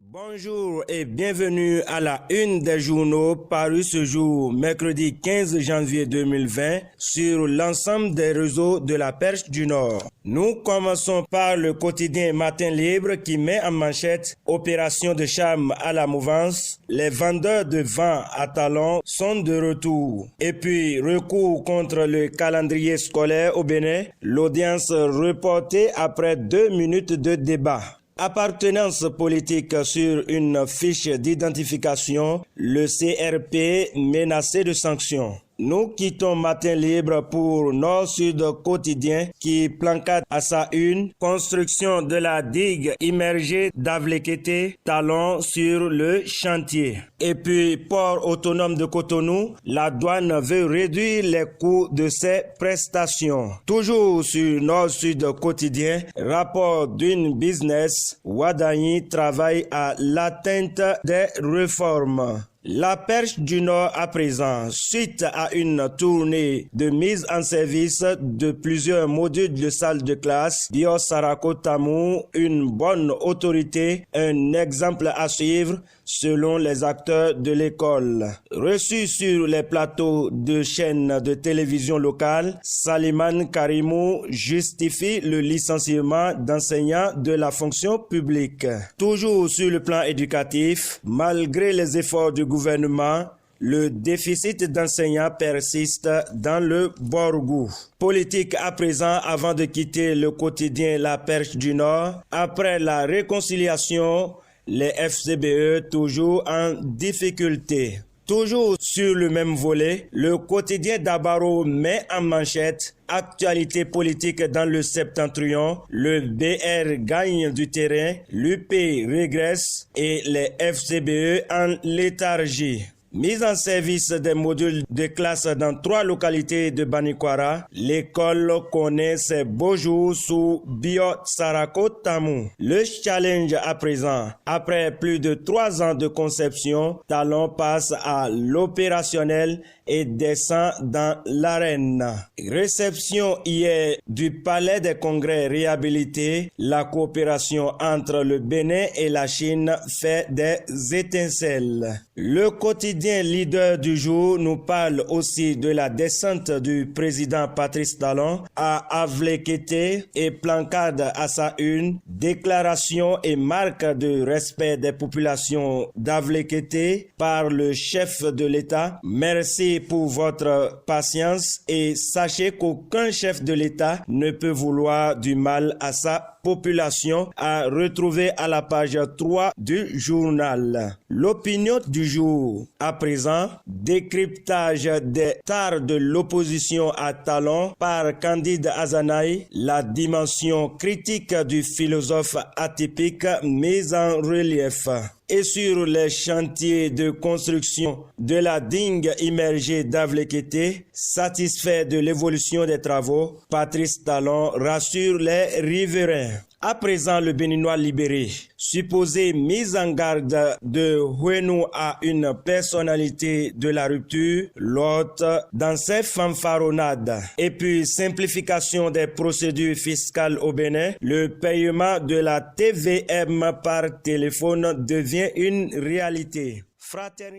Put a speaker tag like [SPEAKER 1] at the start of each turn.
[SPEAKER 1] Bonjour et bienvenue à la une des journaux parus ce jour, mercredi 15 janvier 2020, sur l'ensemble des réseaux de la Perche du Nord. Nous commençons par le quotidien Matin Libre qui met en manchette « Opération de charme à la mouvance, les vendeurs de vin à talons sont de retour ». Et puis, recours contre le calendrier scolaire au Bénin, l'audience reportée après 2 minutes de débat. Appartenance politique sur une fiche d'identification, le CRP menacé de sanctions. Nous quittons Matin Libre pour Nord-Sud Quotidien qui plancade à sa une construction de la digue immergée d'Avlekete, talon sur le chantier. Et puis, port autonome de Cotonou, la douane veut réduire les coûts de ses prestations. Toujours sur Nord-Sud Quotidien, rapport d'une business, Ouadagni travaille à l'atteinte des réformes. La Perche du Nord à présent, suite à une tournée de mise en service de plusieurs modules de salle de classe, Bio Sarako Tamou, une bonne autorité, un exemple à suivre selon les acteurs de l'école. Reçu sur les plateaux de chaînes de télévision locales, Saliman Karimou justifie le licenciement d'enseignants de la fonction publique. Toujours sur le plan éducatif, malgré les efforts du gouvernement, le déficit d'enseignants persiste dans le Borgou. Politique à présent avant de quitter le quotidien La Perche du Nord. Après la réconciliation, les FCBE toujours en difficulté. Toujours sur le même volet, le quotidien d'Abaro met en manchette actualité politique dans le septentrion, le BR gagne du terrain, l'UP régresse et les FCBE en léthargie. Mise en service des modules de classe dans 3 localités de Banikwara, l'école connaît ses beaux jours sous Bio Sarako Tamou. Le challenge à présent, après plus de 3 ans de conception, Talon passe à l'opérationnel et descend dans l'arène. Réception hier du Palais des Congrès réhabilité, la coopération entre le Bénin et la Chine fait des étincelles. Le quotidien leader du jour nous parle aussi de la descente du président Patrice Talon à Avlekete et plancade à sa une, déclaration et marque de respect des populations d'Avlekete par le chef de l'État. Merci pour votre patience et sachez qu'aucun chef de l'État ne peut vouloir du mal à sa population, à retrouver à la page 3 du journal. L'opinion du jour. À présent, décryptage des tares de l'opposition à Talon par Candide Azanaï, la dimension critique du philosophe atypique mise en relief. Et sur les chantiers de construction de la digue immergée d'Avlekete, satisfait de l'évolution des travaux, Patrice Talon rassure les riverains. À présent, le Béninois libéré, supposé mise en garde de Huenu à une personnalité de la rupture, l'hôte dans ses fanfaronnades. Et puis, simplification des procédures fiscales au Bénin, le paiement de la TVM par téléphone devient une réalité. Fraternité.